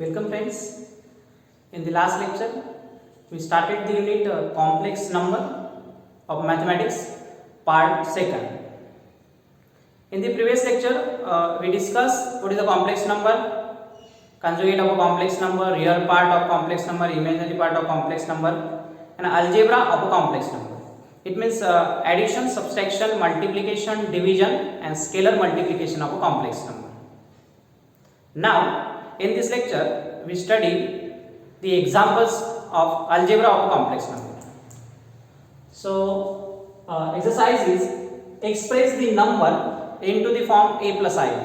Welcome friends. In the last lecture, we started the unit complex number of mathematics part second. In the previous lecture, we discussed what is a complex number, conjugate of a complex number, real part of complex number, imaginary part of complex number, and algebra of a complex number. It means addition, subtraction, multiplication, division, and scalar multiplication of a complex number. Now, in this lecture, we study the examples of algebra of a complex number. So, exercise is express the number into the form a plus ib.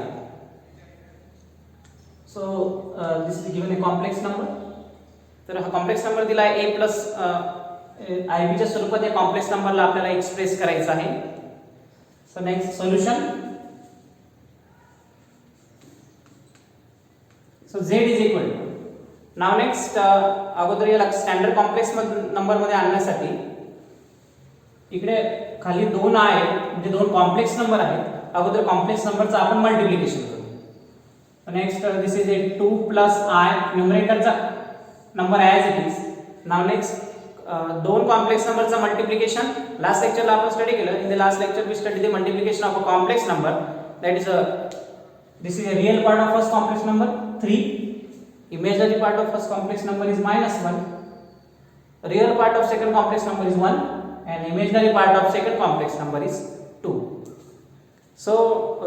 So, this is given a complex number. तर हा complex number दिला आहे a plus I च्या स्वरूपात या complex नंबरला आपल्याला express करायचा आहे. So next solution. So z is equal to. Now next अगोदर याला स्टँडर्ड कॉम्प्लेक्स नंबर मध्ये आणण्यासाठी इकडे खाली दोन आहे म्हणजे दोन कॉम्प्लेक्स नंबर आहेत. अगोदर कॉम्प्लेक्स नंबरचा आपण मल्टिप्लिकेशन करू. Next this is a 2 plus i न्यूमरेटरचा number as it is. Now next दोन कॉम्प्लेक्स नंबरचा मल्टिप्लिकेशन लास्ट लेक्चरला आपण स्टडी केलं. In the last lecture we study the multiplication of a complex number that is this is a real part of first complex number 3, imaginary part of first complex number is -1, real part of second complex number is 1, and imaginary part of second complex number is 2. So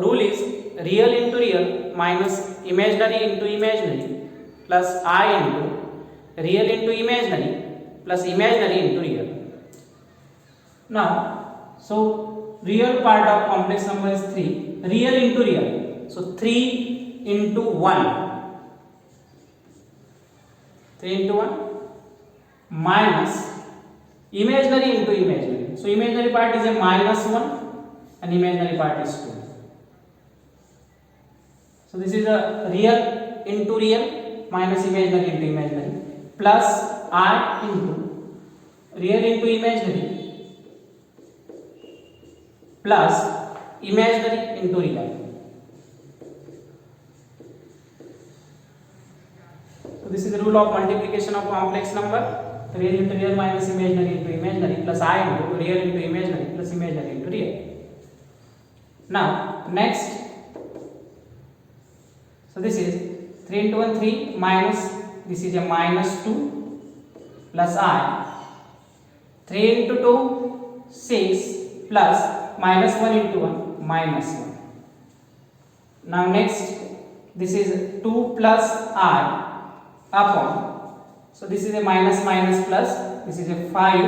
rule is real into real minus imaginary into imaginary plus I into real into imaginary plus imaginary into real. Now so real part of complex number is 3, real into real. So 3 into 1, 3 into 1 minus imaginary into imaginary. So imaginary part is a -1 and imaginary part is 2. So this is a real into real minus imaginary into imaginary plus I into real into imaginary plus imaginary into real. So this is the rule of multiplication of complex number. Real into real minus imaginary into imaginary plus I into real into imaginary plus imaginary into real. Now next, so this is 3 into 1 3 minus this is a -2 plus I. 3 into 2 6 plus -1 into 1 -1. Now next, this is 2 plus I upon, so this is a minus minus plus, this is a 5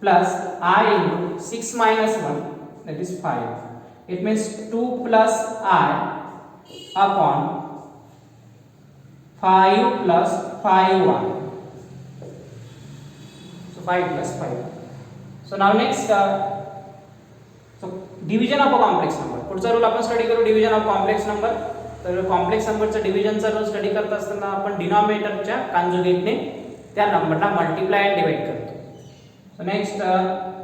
plus I into 6 minus 1, that is 5. It means 2 plus I upon 5 plus 5y. So 5 plus 5. So now next, so division of a complex number. पुढचा rule आपण study करू division of complex number. तर complex नंबरचं डिव्हिजनचा rule study करत असताना आपण डिनॉमिनेटरच्या कॉन्जुगेटने त्या नंबरला मल्टिप्लाय अँड डिवाइड करतो. So next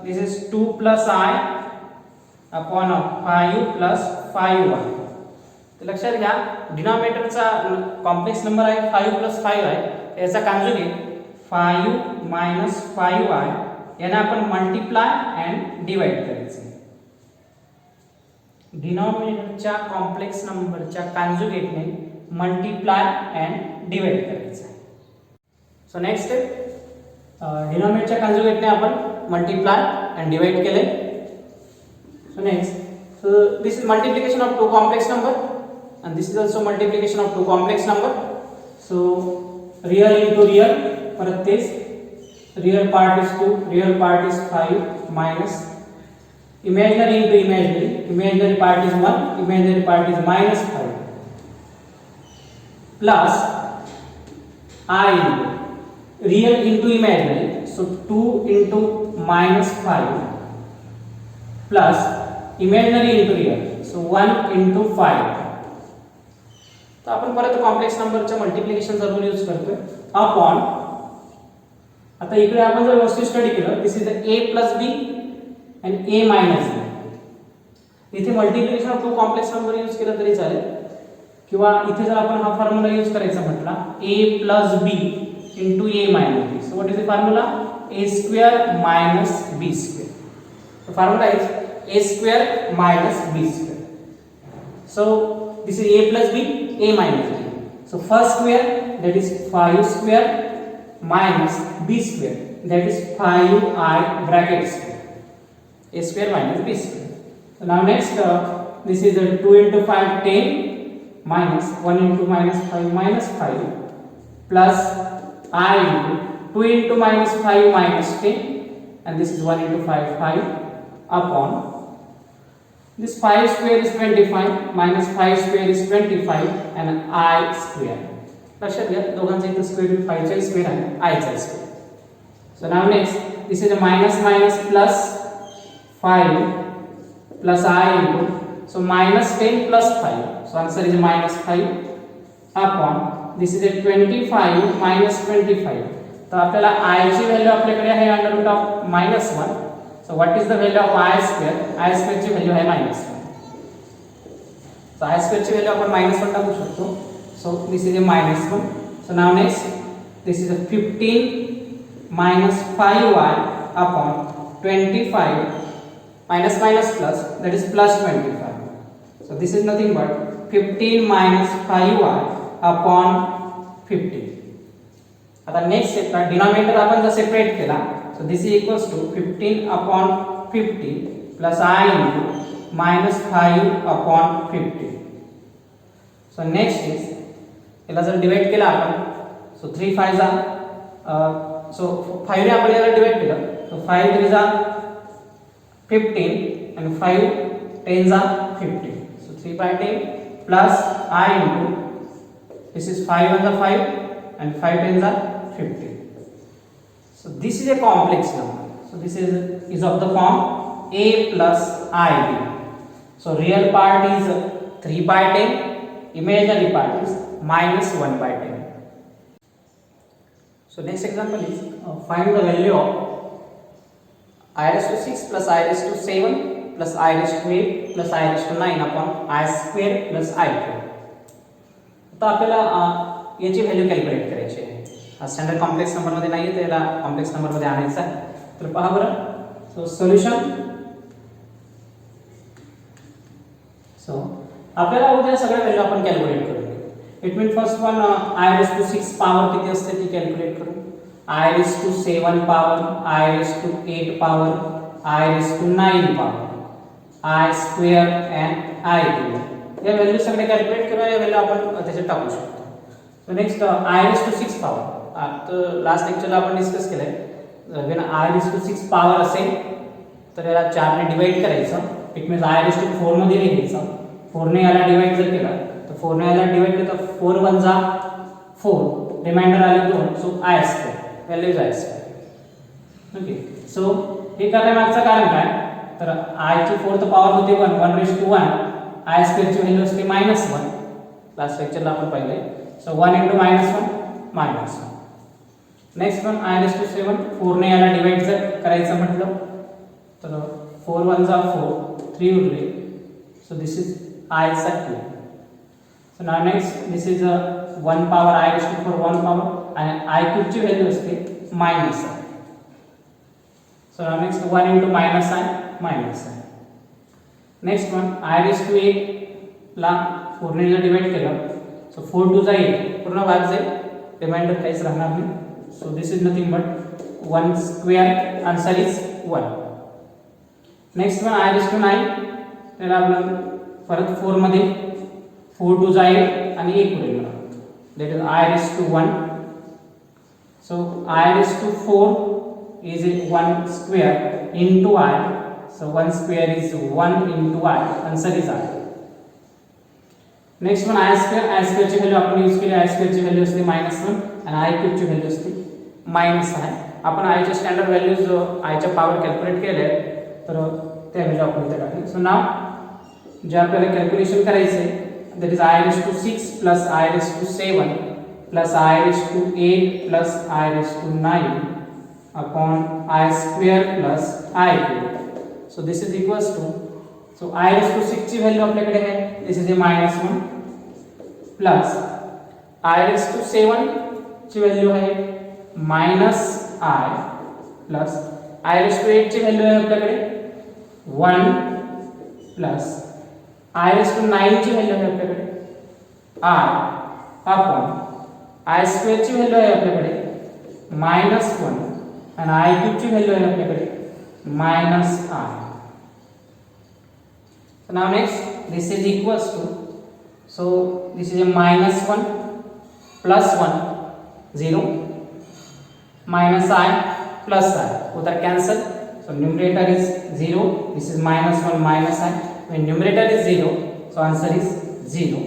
this is 2 plus i upon 5 plus 5y. तर लक्षात घ्या डिनॉमिनेटरचा कॉम्प्लेक्स नंबर आहे 5 प्लस 5 आहे. याचा कॉन्जुगेट 5 मायनस 5y याने आपण मल्टिप्लाय अँड डिवाइड करायचं. डिनॉमिनेटरच्या कॉम्प्लेक्स नंबरच्या कॉन्जुगेटने मल्टिप्लाय अँड डिवाइड करायचं आहे. सो नेक्स्ट डिनॉमिनेटरच्या कॉन्जुगेटने आपण मल्टिप्लाय अँड डिवाइड केले. So next, so this is multiplication of two complex number and this is also multiplication of two complex number. So real into real, परत तेच real part is 2, real part is 5 minus imaginary into imaginary, imaginary part is 1, imaginary part is -5 plus I into real into imaginary, so 2 into -5 plus imaginary into real, so 1 into 5. तर आपण परत complex नंबरच्या मल्टिप्लिकेशनचा rule use करतोय upon. आता इकडे आपण जर वस्तू स्टडी केलं, this is a plus b and a minus b. इथे multiplication of two complex number use केलं तरी चालेल. किंवा इथे जर आपण हा फॉर्म्युला यूज करायचा म्हटला a plus b into a minus b. So what is the formula? a square minus b square. The formula is a square minus b square. So this is a plus b, a minus b. So first square, that is 5 square minus b square, that is 5i bracket square. A square minus b square. So now next this is a 2 into 5 10 minus 1 into minus 5 minus 5 plus I into 2 into minus 5 minus 10, and this is 1 into 5 5 upon this 5 square is 25 minus 5 square is 25 and I square. लक्षात घ्या दोघांचा इथे square root 5 चा square आहे I चा square. So now next this is a minus minus plus 5 plus I into, so minus 10 plus 5, so answer is minus 5 upon this is a 25 minus 25. तो आपल्याला I ची व्हॅल्यू आपल्याकडे आहे under root of minus 1. So what is the value of I square? I square ची value आहे minus 1. So I square ची value आपण minus 1 टाकू शकतो. So this is a minus 1. So now next this is a 15 minus 5y upon 25 minus minus plus, that is plus 25. So this is nothing but 15 minus 5y upon 15. आता next स्टेपला denominator आपण जर separate केला, so this is equals to 15 upon 50 plus I into minus 5 upon 50. So next is याला जर divide केला आपण, so 3 5 जा so 5 ने आपण याला डिवाइड केलं, so 5 3 जा 15 and 5 10 जा 50. So 3 by 10 plus I into this is 5 1 जा 5 and 5 10 जा 50. So this is a complex number. So this is of the form a plus ib. So real part is 3 by 10, imaginary part is minus 1 by 10. So next example is find the value of I raised to 6 plus I raised to 7 plus I raised to 8 plus I raised to 9 upon I square plus I cube. तो आपल्याला याची value calculate करायची आहे. हा standard complex number मध्ये नाहीये, तर याला कॉम्प्लेक्स नंबर मध्ये आणायचा आहे. तर पहा बरं, सो सोल्युशन. सो आपल्याला उद्या सगळ्या व्हॅल्यू आपण कॅल्क्युलेट करू. It mean first one I raised to 6 power किती असते ती कॅल्क्युलेट करू. I raised to 7 power, I raised to 8 power, I raised to 9 power, I square and I cube. या व्हॅल्यू सगळे कॅल्क्युलेट करू. या व्हॅल्यू आपण त्याच्यात टाकू शकतो. So next I raised to 6 power. तर लास्ट लेक्चरला आपण डिस्कस केलंय, when I raised to 6 power असेल तर याला 4 ने डिवाइड करायचं. It means I raised to 4 मध्ये लिहायचं. 4 ने याला डिवाइड जर केला तर 4 ने याला डिवाइड केलं तर 4 1 जा 4, रिमाइंडर आले 2, so I square, value is I square. Okay, so हे करण्यामागचं कारण काय, तर I ची 4th पॉवर होते 1, 1 raised to 1, I स्क्वेअर ची व्हॅल्यू असते -1. लास्ट लेक्चरला आपण पाहिले. सो 1 into -1 -1. Next one I raised to 7, 4 ने याला डिवाइड जर करायचं म्हटलं तर 4 1 जा 4, 3 उरले. सो दिस इज I चा cube. So now next this is 1 power I raised to 4 1 power आणि I क्यूब ची व्हॅल्यू असते -1. सो now next 1 into -I. Next one I raised to 8 ला 4 ने जर डिवाइड केलं, सो 4 2 जा 8, पूर्ण भाग जाईल, रिमाइंडर काहीच राहणार नाही. So this is nothing but 1 square, answer is 1. Next one I raised to 9, त्याला आपण परत 4 मध्ये 4 2 जा 8 आणि 1 उरेल. that is I raised to 1. So I raised to 4 is 1 square into I. So 1 square is 1 into I, answer is I. Next one I square ची value आपण use केली. I स्क्वेअर ची व्हॅल्यू असते -1 आणि I क्यूब ची value असते -6. आपण I च्या स्टँडर्ड व्हॅल्यूज I च्या पॉवर कॅल्क्युलेट केले तर त्या व्हॅल्यू आपण इथे टाकली. सो नाउ जे आपल्याला कॅल्क्युलेशन करायचे that is I raised to 6 plus I raised to 7 plus I raised to 8 plus I raised to 9 upon I square plus I cube. So this is equals to, so I raised to 6 ची value आपल्याकडे आहे, this is a -1. Plus i⁻⁷ ची value आहे -i plus i⁸ ची value आहे आपल्याकडे 1 plus i⁹ ची value आहे आपल्याकडे i अपॉन i² ची व्हॅल्यू आहे आपल्याकडे -1 आणि i³ ची व्हॅल्यू आहे आपल्याकडे -i. So now next this is equals to, so this is a -1 plus 1 0 minus I plus I, both are cancelled, so numerator is 0, this is -1 minus I, when numerator is 0 so answer is 0.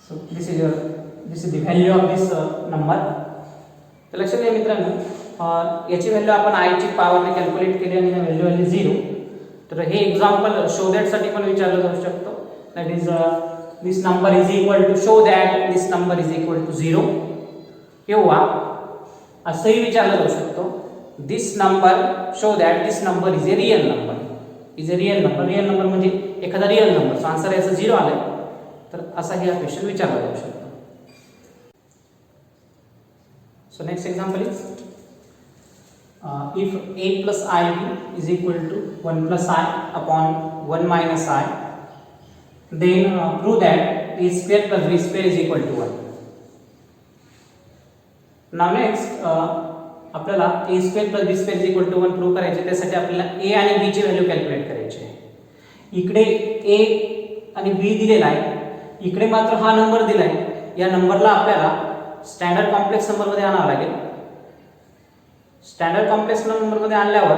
So this is the value of this number. तर लक्षात घ्या मित्रांनो, याची value आपण i ची पॉवरने calculate केली आणि value आली 0. तर हे एक्झाम्पल शो दॅट साठी पण विचारलं जाऊ शकतो. That is this number is equal to show that this number is equal to 0, किंवा असंही विचारलं जाऊ शकतो this number show that this number is a real number. Real number म्हणजे एखादा रिअल नंबर, सो आन्सर याचा 0 आलाय. तर असा हे क्वेश्चन विचारला जाऊ शकतो. So next example is if a plus ib is equal to 1 plus I upon 1 minus I, then prove that a square plus b square is equal to 1. Now next आपल्याला a square plus b square is equal to 1 prove करायचे. त्यासाठी आपल्याला a आणि b ची value calculate करायची आहे. इकडे a आणि b दिलेला आहे, इकडे मात्र हा नंबर दिलाय. या नंबरला आपल्याला स्टँडर्ड कॉम्प्लेक्स नंबर मध्ये आणावं लागेल. स्टँडर्ड कॉम्प्लेक्स नंबर मध्ये आणल्यावर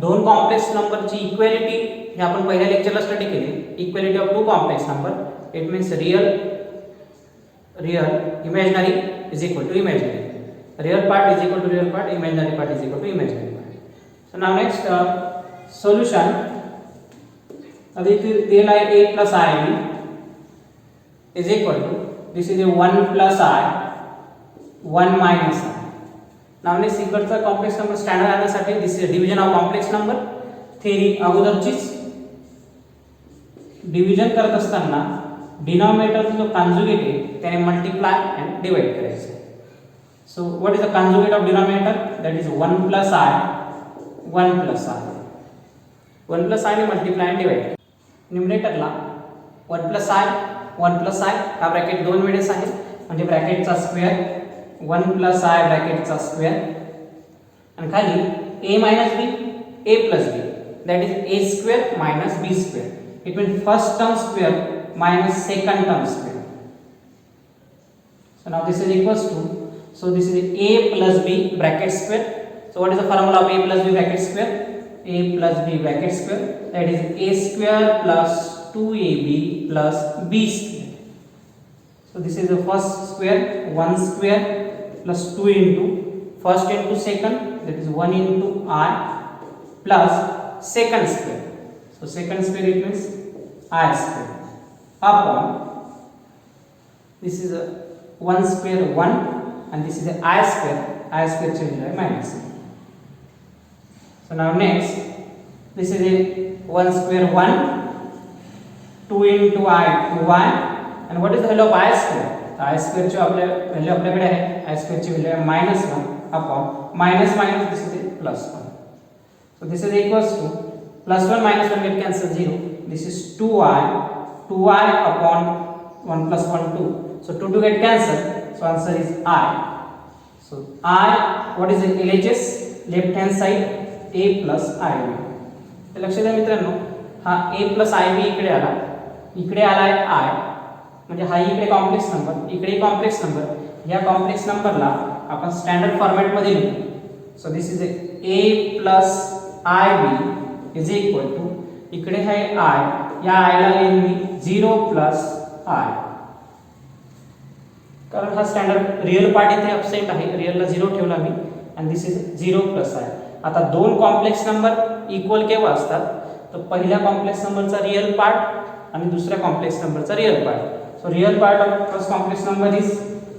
दोन कॉम्प्लेक्स नंबरची इक्वॅलिटी हे आपण पहिल्या लेक्चरला स्टडी केली. Equality of two complex number, it means real imaginary is equal to imaginary, real part is equal to real part, imaginary part is equal to imaginary part. So now next solution. अब इथे दिलेला आहे a plus ib is equal to this is 1 plus I 1 minus I. Now next इकडचा complex number standard आणण्यासाठी this is division of complex number theory. अगोदरचीच division करत असताना डिनॉमिनेटरचा जो conjugate आहे त्याने मल्टिप्लाय अँड डिवाइड करायचं. सो what is the conjugate of denominator? That is 1 plus I 1 plus I. 1 plus I ने multiply and divide. न्यूमरेटरला 1 plus I हा bracket दोन वेळेस आहे म्हणजे ब्रॅकेटचा स्क्वेअर 1 plus I ब्रॅकेटचा स्क्वेअर आणि खाली a minus b a plus b, that is a square minus b square. It means first term square minus second term square. So now this is equals to, so this is a plus b bracket square. So what is the formula of a plus b bracket square? A plus b bracket square, that is a square plus 2ab plus b square. So this is the first square, 1 square plus 2 into first into second, that is 1 into I plus second square. So second square it means I square upon this is a 1 square 1 and this is a I square change by minus. So now next this is a 1 square 1, 2 into I 2y, and what is the value of I square? I square ची value आपल्याकडे आहे, I square ची value आहे -1 upon minus this is +1. So this is equals to +1 -1 get cancel 0. This is 2y upon 1 plus 1 2. So 2 get cancelled. So answer is I. So I, what is the LHS? Left hand side a plus ib. तर लक्षात द्या मित्रांनो, हा a plus ib इकडे आला, इकडे आलाय I, म्हणजे हा इकडे कॉम्प्लेक्स नंबर, इकडे कॉम्प्लेक्स नंबर. या कॉम्प्लेक्स नंबरला आपण स्टँडर्ड फॉर्मॅट मध्ये लिहू. So this is a plus ib is equal to, इकडे आहे I, या I ला लिहीन मी 0 plus I, कारण हा स्टँडर्ड रिअल पार्ट इथे अबसेंट आहे, रिअलला 0 ठेवला मी आणि दिस इज 0 plus I. आता दोन कॉम्प्लेक्स नंबर इक्वल केव्हा असतात? तर पहिल्या कॉम्प्लेक्स नंबरचा रिअल पार्ट आणि दुसऱ्या कॉम्प्लेक्स नंबरचा real part. So real part of first complex number is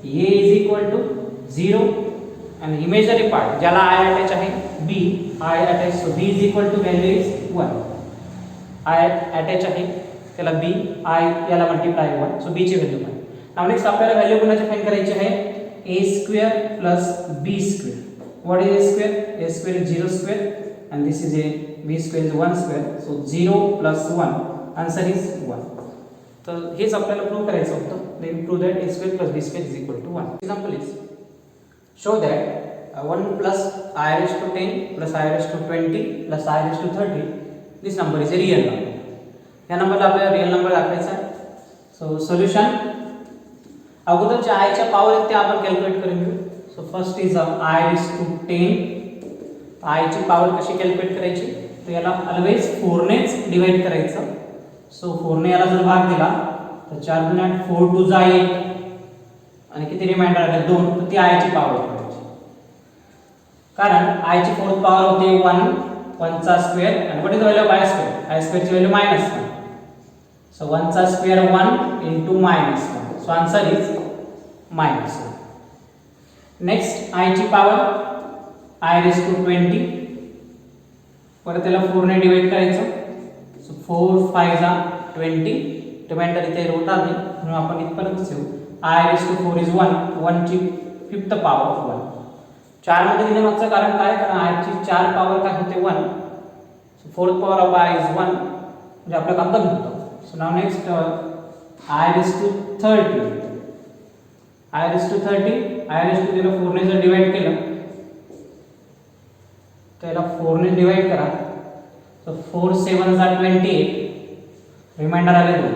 a is equal to 0 and imaginary part ज्याला I attach आहे b, I attach, so b is equal to value is 1. I attach आहे त्याला b, I याला multiply 1, so b ची value 1. Now next आपल्याला value कोणाची find करायची आहे a square plus b square. What is a square? a square is 0 square and this is a b square is 1 square, so 0 plus 1 answer is 1. तर हेच आपल्याला prove करायचं होतं. then prove that a square plus b square is equal to 1. Example is show that 1 plus I raised to 10 plus I raised to 20 plus I raised to 30 this number is a real number. या नंबरला आपल्याला real number दाखवायचा आहे. सो solution अगोदरच्या i च्या power आहेत ते आपण कॅल्क्युलेट करून घेऊ. So first is I raised to 10. I ची पॉवर कशी कॅल्क्युलेट करायची? तर याला ऑलवेज 4 नेच डिवाइड करायचं. सो 4 ने याला जर भाग दिला तर 4 गुणिले 8 4 2 जा 8 आणि किती रिमाइंडर आले 2, तर ती I ची पॉवर करायची. कारण I ची फोर्थ पॉवर होते 1 1 चा स्क्वेअर आणि what is the value of I square? I square ची व्हॅल्यू -1. सो 1 चा square 1 into -1. So answer is -1. Next I ची पॉवर I raised to 20 परत त्याला 4 ने डिवाइड करायचं. सो 4 5 जा 20 रिमाइंडर इथे रूट आली म्हणून आपण इथपर्यंत ठेवू. I raised to 4 is 1 1 ची फिफ्थ पॉवर 1. 4 मध्ये लिहिण्यामागचं कारण काय? कारण I ची 4 पॉवर काय होते 1. So fourth power of I is 1 म्हणजे आपलं काम कमी होतं. So now next I raised to 30 I raised to 30 I raised to त्याला 4 ने जर डिवाइड केलं त्याला 4 ने डिवाइड करा. सो 4 7 जा 28 रिमाइंडर आले 2.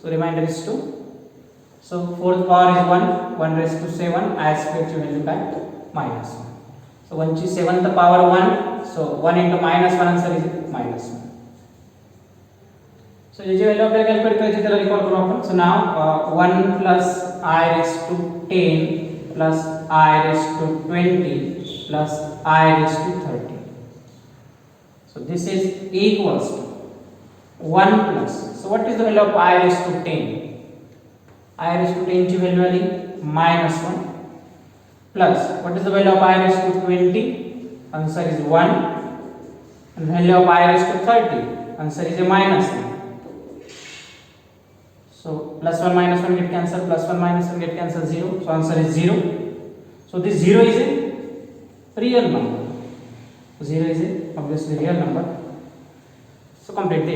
So reminder is 2. So fourth power is 1 1 raise to 7 I square ची व्हॅल्यू काय -1. सो 1 ची 7th power 1. So 1 into -1 answer is -1. So याची व्हॅल्यू आपल्याला कॅल्क्युलेट करायची त्याला रिकॉल करू आपण. So now 1 plus I raised to 10 plus I raised to 20 plus I raised to 30. So this is equals to 1 plus. So what is the value of I raised to 10? I raised to 10 ची value आली -1 plus what is the value of I raised to 20? Answer is 1. And value of I raised to 30? Answer is a -1. So plus 1 minus 1 get cancelled, plus 1 minus 1 get cancelled 0. So answer is 0. So this 0 is a real number. 0 is a obviously real number. So complete the